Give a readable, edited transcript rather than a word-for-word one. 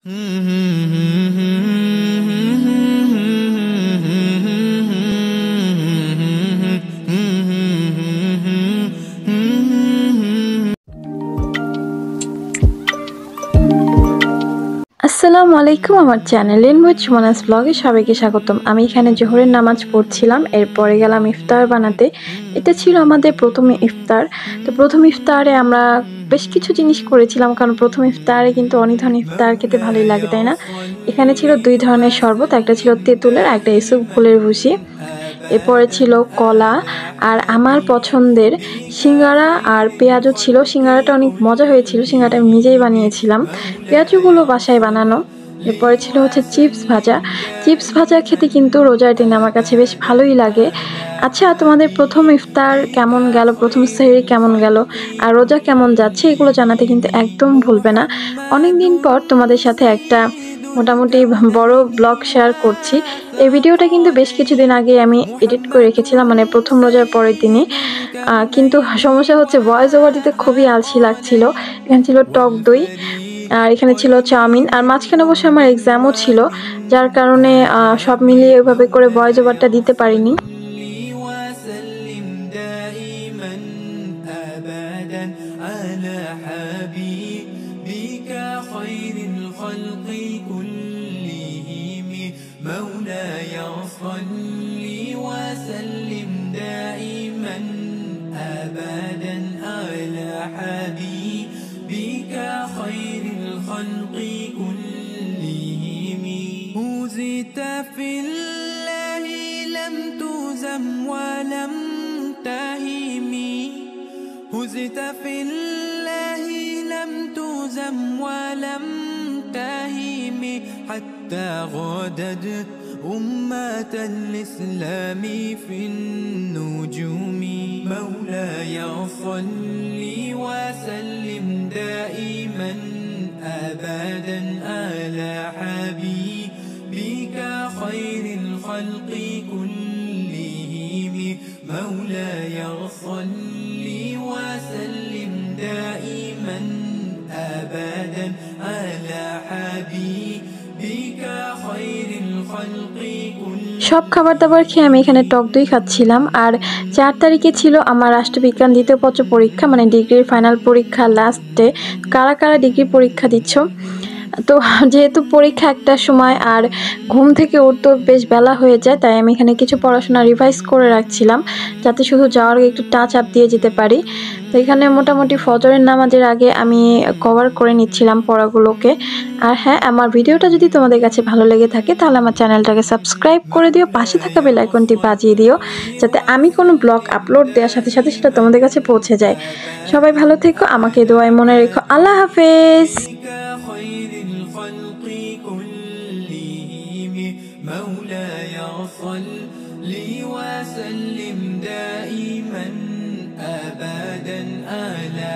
আসসালামু আলাইকুম আমার চ্যানেল ইনমুজ ব্লগে সবাইকে স্বাগতম। আমি এখানে জোহরের নামাজ পড়ছিলাম, এরপরে গেলাম ইফতার বানাতে। এটা ছিল আমাদের প্রথম ইফতার। তো প্রথম ইফতারে আমরা বেশ কিছু জিনিস করেছিলাম, কারণ প্রথম ইফতারে কিন্তু অনেক ধরনের ইফতার খেতে ভালোই লাগে, তাই না? এখানে ছিল 2 ধরনের শরবত, একটা ছিল তেঁতুলের, একটা ইসুপ ফুলের ভুসি। এরপরে ছিল কলা, আর আমার পছন্দের সিঙ্গারা আর পেঁয়াজও ছিল। সিঙ্গারাটা অনেক মজা হয়েছিল, সিঙ্গারাটা আমি নিজেই বানিয়েছিলাম, পেঁয়াজগুলো বাসায় বানানো। এরপরে ছিল হচ্ছে চিপস ভাজা। চিপস ভাজা খেতে কিন্তু রোজার দিন আমার কাছে বেশ ভালোই লাগে। আচ্ছা, তোমাদের প্রথম ইফতার কেমন গেল, প্রথম সেহরি কেমন গেল, আর রোজা কেমন যাচ্ছে, এগুলো জানাতে কিন্তু একদম ভুলবে না। অনেকদিন পর তোমাদের সাথে একটা মোটামুটি বড় ব্লগ শেয়ার করছি। এই ভিডিওটা কিন্তু বেশ কিছুদিন আগে আমি এডিট করে রেখেছিলাম, মানে প্রথম রোজার পরের দিনই। কিন্তু সমস্যা হচ্ছে ভয়েস ওভার দিতে খুবই আলসি লাগছিল। এখানে ছিল টক দই, আর এখানে ছিল চাউমিন, আর মাঝখানে বসে আমার এক্সামও ছিল, যার কারণে সব মিলিয়ে ওইভাবে করে ভয়েস ওভারটা দিতে পারিনি। مولاي صل وسلم دائما أبدا على حبيبك خير الخلق كلهم. هزت في الله لم تهزم ولم تهم. هزت في الله لم تهزم ولم تهم حتى غادت أمة الإسلام في النجوم. مولاي صل وسلم دائما أبدا على حبيبك خير الخلق كلهم. مولاي صل وسلم دائما أبدا على حبيبك خير الخلق كلهم. সব খাবার দাবার খেয়ে আমি এখানে টক দই খাচ্ছিলাম। আর 4 তারিখে ছিল আমার রাষ্ট্রবিজ্ঞান দ্বিতীয় পত্র পরীক্ষা, মানে ডিগ্রির ফাইনাল পরীক্ষা লাস্টে। কারা কারা ডিগ্রি পরীক্ষা দিচ্ছ? তো যেহেতু পরীক্ষা একটার সময় আর ঘুম থেকে উঠতে বেশ বেলা হয়ে যায়, তাই আমি এখানে কিছু পড়াশোনা রিভাইজ করে রাখছিলাম, যাতে শুধু যাওয়ার আগে একটু টাচ আপ দিয়ে যেতে পারি। তো এখানে মোটামুটি ফজরের নামাজের আগে আমি কভার করে নিচ্ছিলাম পড়াগুলোকে। আর হ্যাঁ, আমার ভিডিওটা যদি তোমাদের কাছে ভালো লেগে থাকে তাহলে আমার চ্যানেলটাকে সাবস্ক্রাইব করে দিও, পাশে থাকা বেল আইকনটি বাজিয়ে দিও, যাতে আমি কোনো ব্লগ আপলোড দেওয়ার সাথে সাথে সেটা তোমাদের কাছে পৌঁছে যায়। সবাই ভালো থেকো, আমাকে দোয়ায় মনে রেখো। আল্লাহ হাফেজ। مولاي صل وسلم دائما أبدا على